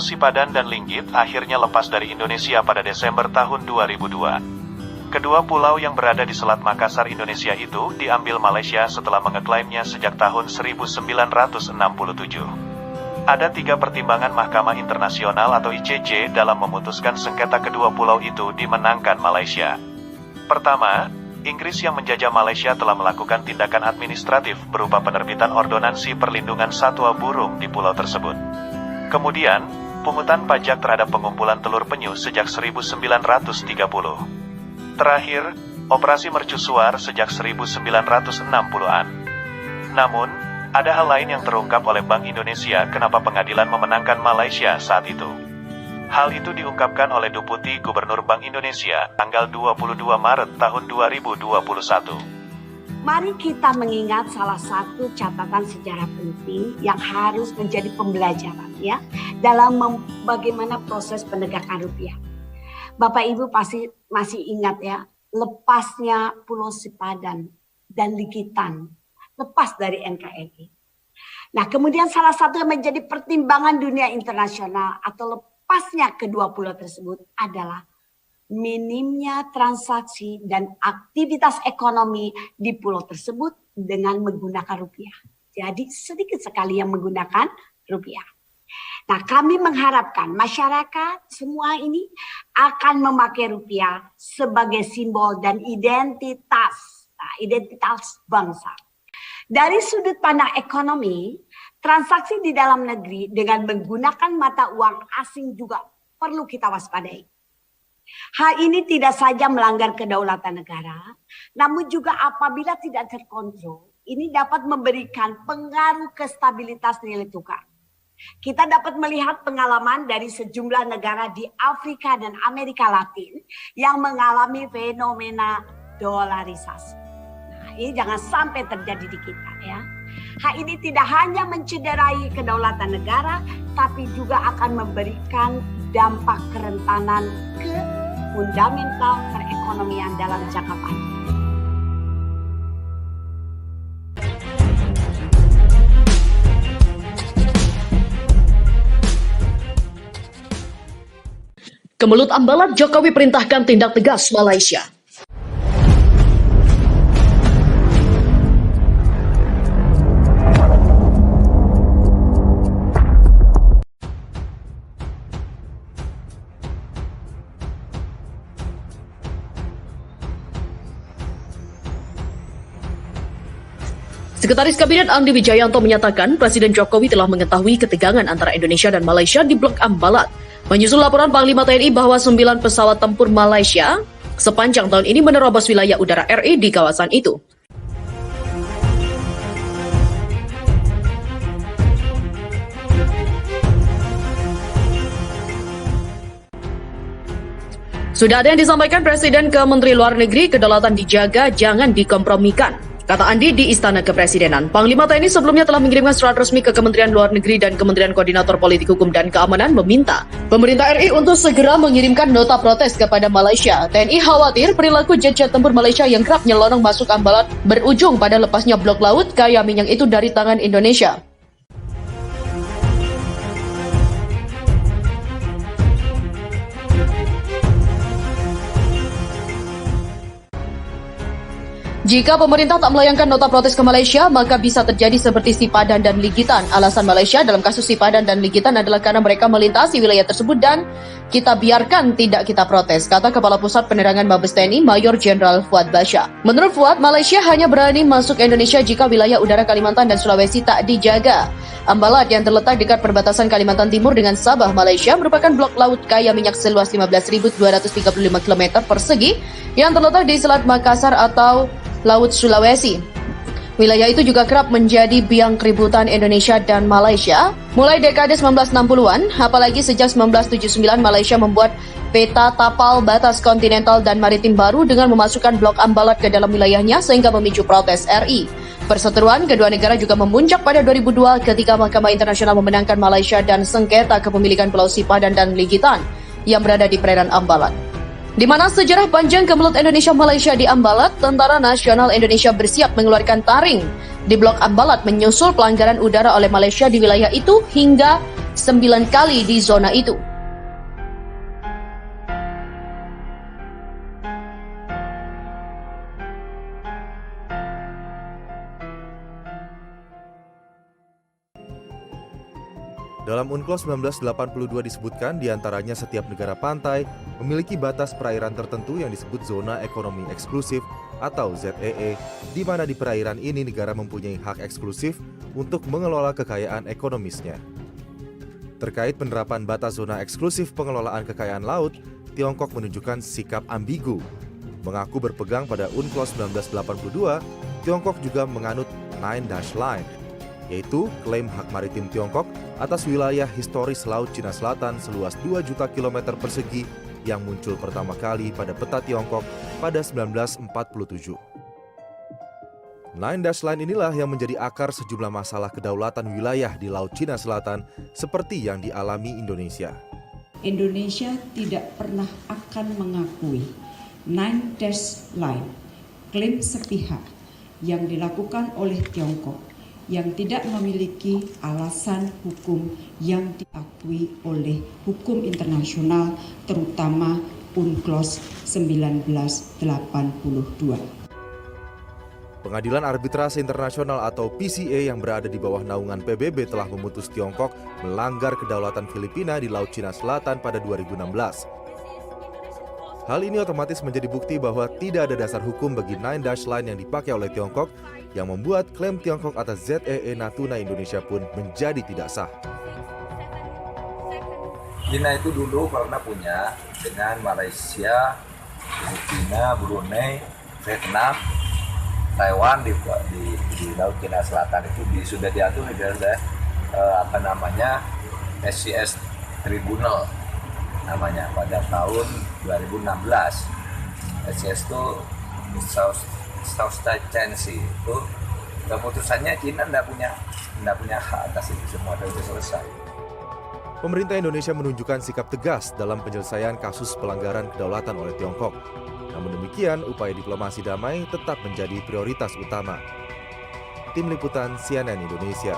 Pulau Sipadan dan Linggit akhirnya lepas dari Indonesia pada Desember tahun 2002. Kedua pulau yang berada di Selat Makassar Indonesia itu diambil Malaysia setelah mengeklaimnya sejak tahun 1967. Ada 3 pertimbangan Mahkamah Internasional atau ICJ dalam memutuskan sengketa kedua pulau itu dimenangkan Malaysia. Pertama, Inggris yang menjajah Malaysia telah melakukan tindakan administratif berupa penerbitan ordonansi perlindungan satwa burung di pulau tersebut. Kemudian, pungutan pajak terhadap pengumpulan telur penyu sejak 1930. Terakhir, operasi mercusuar sejak 1960-an. Namun, ada hal lain yang terungkap oleh Bank Indonesia kenapa pengadilan memenangkan Malaysia saat itu. Hal itu diungkapkan oleh Deputi Gubernur Bank Indonesia tanggal 22 Maret tahun 2021. Mari kita mengingat salah satu catatan sejarah penting yang harus menjadi pembelajaran ya dalam bagaimana proses penegakan rupiah. Bapak Ibu pasti masih ingat ya, lepasnya Pulau Sipadan dan Ligitan lepas dari NKRI. Nah, kemudian salah satu yang menjadi pertimbangan dunia internasional atau lepasnya kedua pulau tersebut adalah minimnya transaksi dan aktivitas ekonomi di pulau tersebut dengan menggunakan rupiah. Jadi sedikit sekali yang menggunakan rupiah. Nah, kami mengharapkan masyarakat semua ini akan memakai rupiah sebagai simbol dan identitas bangsa. Dari sudut pandang ekonomi, transaksi di dalam negeri dengan menggunakan mata uang asing juga perlu kita waspadai. Hal ini tidak saja melanggar kedaulatan negara, namun juga apabila tidak terkontrol, ini dapat memberikan pengaruh ke stabilitas nilai tukar. Kita dapat melihat pengalaman dari sejumlah negara di Afrika dan Amerika Latin yang mengalami fenomena dolarisasi. Nah, ini jangan sampai terjadi di kita ya. Hal ini tidak hanya mencederai kedaulatan negara, tapi juga akan memberikan dampak kerentanan ke fundamental perekonomian dalam jangka panjang. Kemelut Ambalat, Jokowi perintahkan tindak tegas Malaysia. Sekretaris Kabinet Andi Wijayanto menyatakan Presiden Jokowi telah mengetahui ketegangan antara Indonesia dan Malaysia di Blok Ambalat. Menyusul laporan Panglima TNI bahwa 9 pesawat tempur Malaysia sepanjang tahun ini menerobos wilayah udara RI di kawasan itu. Sudah ada yang disampaikan Presiden ke Menteri Luar Negeri, kedaulatan dijaga, jangan dikompromikan. Kata Andi di Istana Kepresidenan, Panglima TNI sebelumnya telah mengirimkan surat resmi ke Kementerian Luar Negeri dan Kementerian Koordinator Politik Hukum dan Keamanan meminta pemerintah RI untuk segera mengirimkan nota protes kepada Malaysia. TNI khawatir perilaku jet-jet tempur Malaysia yang kerap nyelonong masuk Ambalat berujung pada lepasnya blok laut kaya minyak itu dari tangan Indonesia. Jika pemerintah tak melayangkan nota protes ke Malaysia, maka bisa terjadi seperti Sipadan dan Ligitan. Alasan Malaysia dalam kasus Sipadan dan Ligitan adalah karena mereka melintasi wilayah tersebut dan kita biarkan tidak kita protes, kata Kepala Pusat Penerangan Mabes TNI Mayor Jenderal Fuad Basha. Menurut Fuad, Malaysia hanya berani masuk Indonesia jika wilayah udara Kalimantan dan Sulawesi tak dijaga. Ambalat yang terletak dekat perbatasan Kalimantan Timur dengan Sabah, Malaysia merupakan blok laut kaya minyak seluas 15.235 km persegi yang terletak di Selat Makassar atau Laut Sulawesi. Wilayah itu juga kerap menjadi biang keributan Indonesia dan Malaysia mulai dekade 1960-an, apalagi sejak 1979 Malaysia membuat peta tapal batas kontinental dan maritim baru dengan memasukkan blok Ambalat ke dalam wilayahnya sehingga memicu protes RI. Perseteruan kedua negara juga memuncak pada 2002 ketika Mahkamah Internasional memenangkan Malaysia dan sengketa kepemilikan Pulau Sipadan dan Ligitan yang berada di perairan Ambalat. Di mana sejarah panjang kemelut Indonesia-Malaysia di Ambalat, Tentara Nasional Indonesia bersiap mengeluarkan taring di blok Ambalat menyusul pelanggaran udara oleh Malaysia di wilayah itu hingga 9 kali di zona itu. Dalam UNCLOS 1982 disebutkan diantaranya setiap negara pantai memiliki batas perairan tertentu yang disebut Zona Ekonomi Eksklusif atau ZEE, di mana di perairan ini negara mempunyai hak eksklusif untuk mengelola kekayaan ekonomisnya. Terkait penerapan batas zona eksklusif pengelolaan kekayaan laut, Tiongkok menunjukkan sikap ambigu. Mengaku berpegang pada UNCLOS 1982, Tiongkok juga menganut Nine Dash Line, yaitu klaim hak maritim Tiongkok atas wilayah historis Laut Cina Selatan seluas 2 juta kilometer persegi yang muncul pertama kali pada peta Tiongkok pada 1947. Nine Dash Line inilah yang menjadi akar sejumlah masalah kedaulatan wilayah di Laut Cina Selatan seperti yang dialami Indonesia. Indonesia tidak pernah akan mengakui Nine Dash Line, klaim sepihak yang dilakukan oleh Tiongkok yang tidak memiliki alasan hukum yang diakui oleh hukum internasional, terutama UNCLOS 1982. Pengadilan Arbitrase Internasional atau PCA yang berada di bawah naungan PBB telah memutus Tiongkok melanggar kedaulatan Filipina di Laut Cina Selatan pada 2016. Hal ini otomatis menjadi bukti bahwa tidak ada dasar hukum bagi Nine Dash Line yang dipakai oleh Tiongkok, yang membuat klaim Tiongkok atas ZEE Natuna Indonesia pun menjadi tidak sah. Cina itu dulu pernah punya dengan Malaysia, Filipina, Brunei, Vietnam, Taiwan di Laut Cina Selatan itu sudah diatur oleh SCS Tribunal namanya pada tahun 2016. SCS itu South China Sea itu keputusannya Cina tidak punya hak atas itu semua, sudah selesai. Pemerintah Indonesia menunjukkan sikap tegas dalam penyelesaian kasus pelanggaran kedaulatan oleh Tiongkok. Namun demikian, upaya diplomasi damai tetap menjadi prioritas utama. Tim Liputan CNN Indonesia.